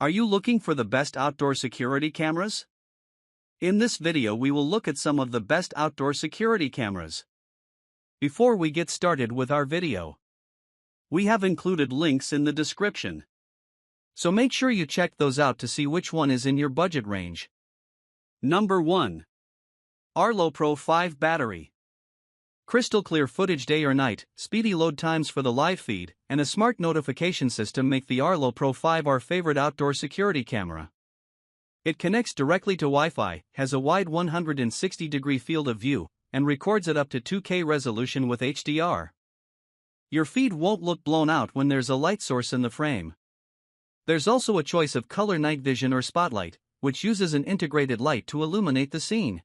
Are you looking for the best outdoor security cameras? In this video we will look at some of the best outdoor security cameras. Before we get started with our video, we have included links in the description. So make sure you check those out to see which one is in your budget range. Number 1. Arlo Pro 5 Battery. Crystal clear footage day or night, speedy load times for the live feed, and a smart notification system make the Arlo Pro 5 our favorite outdoor security camera. It connects directly to Wi-Fi, has a wide 160-degree field of view, and records at up to 2K resolution with HDR. Your feed won't look blown out when there's a light source in the frame. There's also a choice of color night vision or spotlight, which uses an integrated light to illuminate the scene.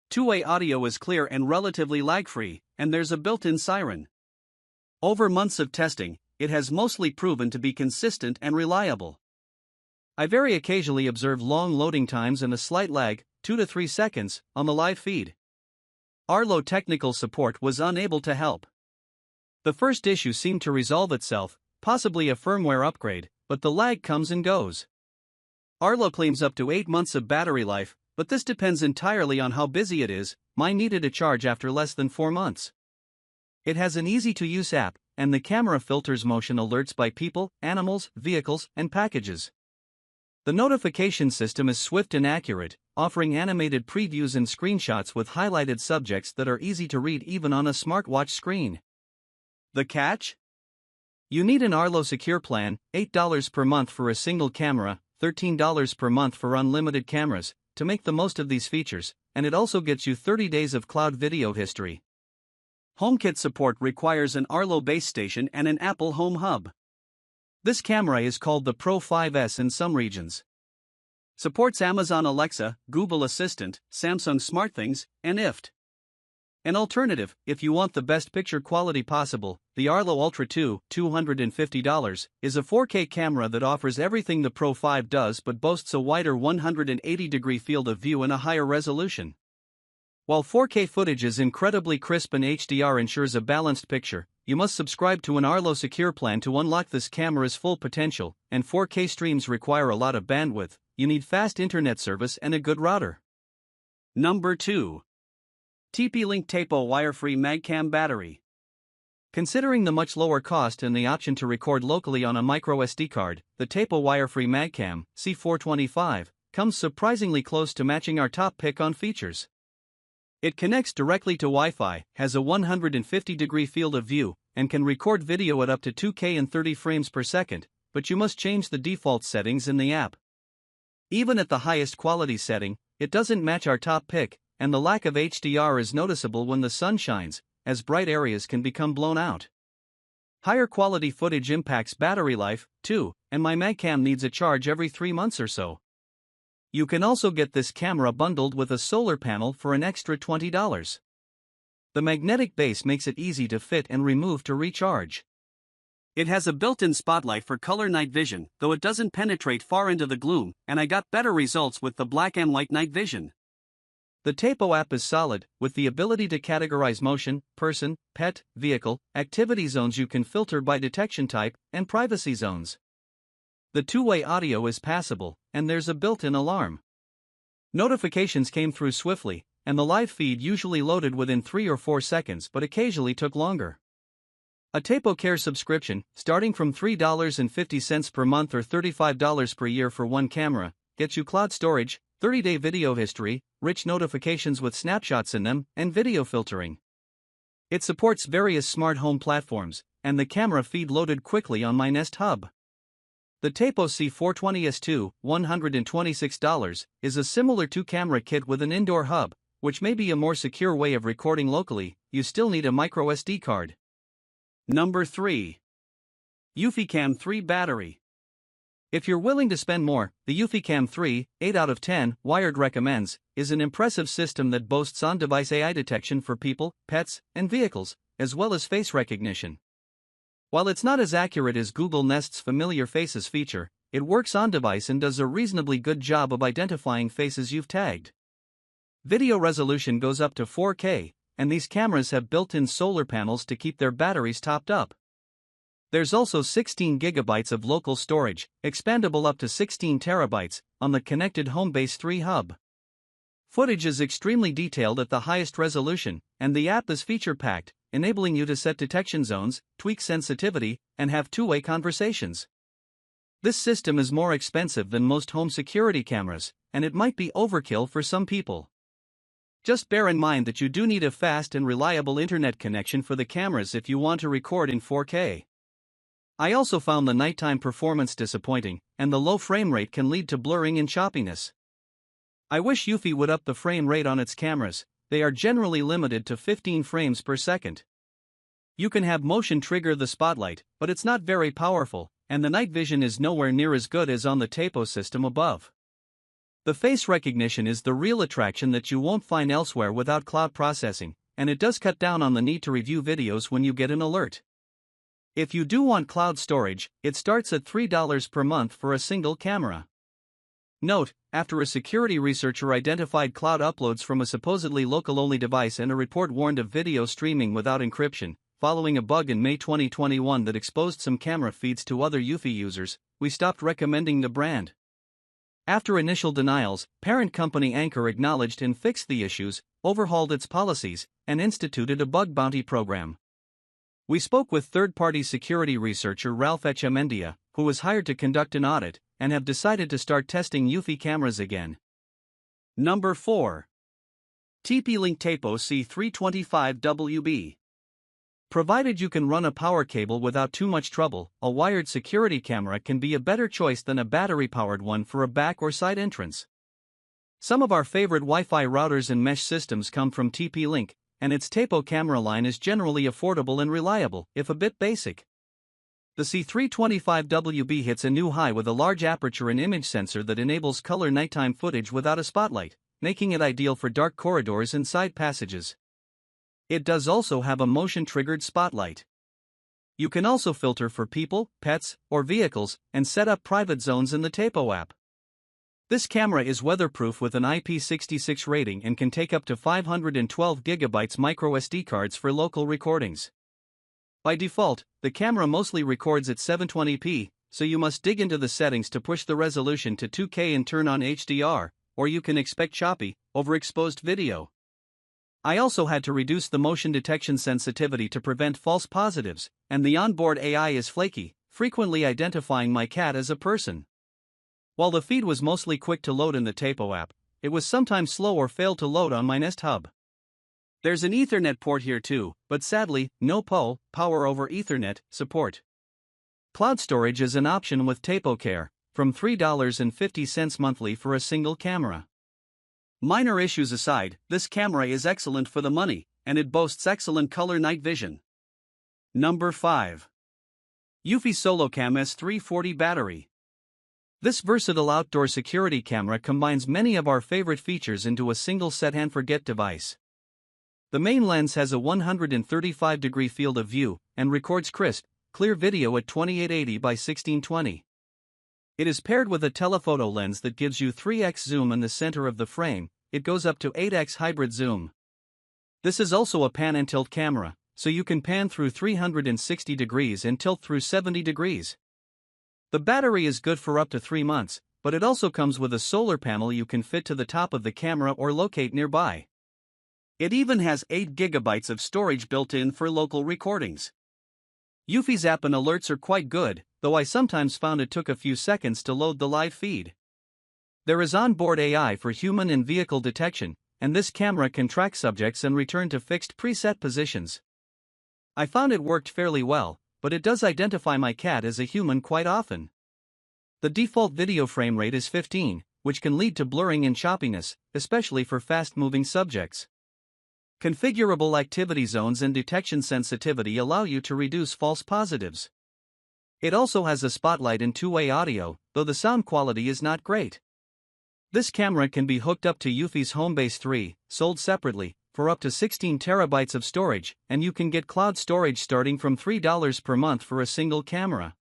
Two-way audio is clear and relatively lag-free, and there's a built-in siren. Over months of testing, it has mostly proven to be consistent and reliable. I very occasionally observe long loading times and a slight lag, 2 to 3 seconds, on the live feed. Arlo technical support was unable to help. The first issue seemed to resolve itself, possibly a firmware upgrade, but the lag comes and goes. Arlo claims up to 8 months of battery life, but this depends entirely on how busy it is. Mine needed a charge after less than 4 months. It has an easy-to-use app, and the camera filters motion alerts by people, animals, vehicles, and packages. The notification system is swift and accurate, offering animated previews and screenshots with highlighted subjects that are easy to read even on a smartwatch screen. The catch? You need an Arlo Secure plan, $8 per month for a single camera, $13 per month for unlimited cameras, to make the most of these features, and it also gets you 30 days of cloud video history. HomeKit support requires an Arlo base station and an Apple Home Hub. This camera is called the Pro 5S in some regions. Supports Amazon Alexa, Google Assistant, Samsung SmartThings, and Eufy. An alternative, if you want the best picture quality possible, the Arlo Ultra 2, $250, is a 4K camera that offers everything the Pro 5 does but boasts a wider 180-degree field of view and a higher resolution. While 4K footage is incredibly crisp and HDR ensures a balanced picture, you must subscribe to an Arlo Secure plan to unlock this camera's full potential, and 4K streams require a lot of bandwidth. You need fast internet service and a good router. Number 2. TP-Link Tapo Wire-Free MagCam Battery. Considering the much lower cost and the option to record locally on a microSD card, the Tapo Wire-Free MagCam, C425, comes surprisingly close to matching our top pick on features. It connects directly to Wi-Fi, has a 150-degree field of view, and can record video at up to 2K and 30 frames per second, but you must change the default settings in the app. Even at the highest quality setting, it doesn't match our top pick, and the lack of HDR is noticeable when the sun shines, as bright areas can become blown out. Higher quality footage impacts battery life, too, and my MagCam needs a charge every 3 months or so. You can also get this camera bundled with a solar panel for an extra $20. The magnetic base makes it easy to fit and remove to recharge. It has a built-in spotlight for color night vision, though it doesn't penetrate far into the gloom, and I got better results with the black and white night vision. The Tapo app is solid, with the ability to categorize motion, person, pet, vehicle, activity zones. You can filter by detection type, and privacy zones. The two-way audio is passable, and there's a built-in alarm. Notifications came through swiftly, and the live feed usually loaded within 3 or 4 seconds but occasionally took longer. A Tapo Care subscription, starting from $3.50 per month or $35 per year for one camera, gets you cloud storage, 30-day video history, rich notifications with snapshots in them, and video filtering. It supports various smart home platforms, and the camera feed loaded quickly on my Nest Hub. The Tapo C420S2, $126, is a similar 2-camera kit with an indoor hub, which may be a more secure way of recording locally. You still need a microSD card. Number 3. EufyCam 3 Battery. If you're willing to spend more, the EufyCam 3, 8 out of 10, Wired recommends, is an impressive system that boasts on-device AI detection for people, pets, and vehicles, as well as face recognition. While it's not as accurate as Google Nest's Familiar Faces feature, it works on-device and does a reasonably good job of identifying faces you've tagged. Video resolution goes up to 4K, and these cameras have built-in solar panels to keep their batteries topped up. There's also 16 gigabytes of local storage, expandable up to 16 terabytes, on the connected Homebase 3 hub. Footage is extremely detailed at the highest resolution, and the app is feature-packed, enabling you to set detection zones, tweak sensitivity, and have two-way conversations. This system is more expensive than most home security cameras, and it might be overkill for some people. Just bear in mind that you do need a fast and reliable internet connection for the cameras if you want to record in 4K. I also found the nighttime performance disappointing, and the low frame rate can lead to blurring and choppiness. I wish Eufy would up the frame rate on its cameras. They are generally limited to 15 frames per second. You can have motion trigger the spotlight, but it's not very powerful, and the night vision is nowhere near as good as on the Tapo system above. The face recognition is the real attraction that you won't find elsewhere without cloud processing, and it does cut down on the need to review videos when you get an alert. If you do want cloud storage, it starts at $3 per month for a single camera. Note, after a security researcher identified cloud uploads from a supposedly local-only device and a report warned of video streaming without encryption, following a bug in May 2021 that exposed some camera feeds to other Eufy users, we stopped recommending the brand. After initial denials, parent company Anchor acknowledged and fixed the issues, overhauled its policies, and instituted a bug bounty program. We spoke with third-party security researcher Ralph Echemendia, who was hired to conduct an audit, and have decided to start testing Eufy cameras again. Number 4. TP-Link Tapo C325WB. Provided you can run a power cable without too much trouble, a wired security camera can be a better choice than a battery-powered one for a back or side entrance. Some of our favorite Wi-Fi routers and mesh systems come from TP-Link, and its Tapo camera line is generally affordable and reliable, if a bit basic. The C325WB hits a new high with a large aperture and image sensor that enables color nighttime footage without a spotlight, making it ideal for dark corridors and side passages. It does also have a motion-triggered spotlight. You can also filter for people, pets, or vehicles, and set up private zones in the Tapo app. This camera is weatherproof with an IP66 rating and can take up to 512 GB microSD cards for local recordings. By default, the camera mostly records at 720p, so you must dig into the settings to push the resolution to 2K and turn on HDR, or you can expect choppy, overexposed video. I also had to reduce the motion detection sensitivity to prevent false positives, and the onboard AI is flaky, frequently identifying my cat as a person. While the feed was mostly quick to load in the Tapo app, it was sometimes slow or failed to load on my Nest Hub. There's an Ethernet port here too, but sadly, no PoE, Power over Ethernet, support. Cloud storage is an option with TapoCare, from $3.50 monthly for a single camera. Minor issues aside, this camera is excellent for the money, and it boasts excellent color night vision. Number 5. Eufy SoloCam S340 Battery. This versatile outdoor security camera combines many of our favorite features into a single set-and-forget device. The main lens has a 135-degree field of view, and records crisp, clear video at 2880 by 1620. It is paired with a telephoto lens that gives you 3x zoom in the center of the frame. It goes up to 8x hybrid zoom. This is also a pan and tilt camera, so you can pan through 360 degrees and tilt through 70 degrees. The battery is good for up to 3 months, but it also comes with a solar panel you can fit to the top of the camera or locate nearby. It even has 8 GB of storage built in for local recordings. Eufy's app and alerts are quite good, though I sometimes found it took a few seconds to load the live feed. There is onboard AI for human and vehicle detection, and this camera can track subjects and return to fixed preset positions. I found it worked fairly well, but it does identify my cat as a human quite often. The default video frame rate is 15, which can lead to blurring and choppiness, especially for fast-moving subjects. Configurable activity zones and detection sensitivity allow you to reduce false positives. It also has a spotlight and two-way audio, though the sound quality is not great. This camera can be hooked up to Eufy's Homebase 3, sold separately, for up to 16 terabytes of storage, and you can get cloud storage starting from $3 per month for a single camera.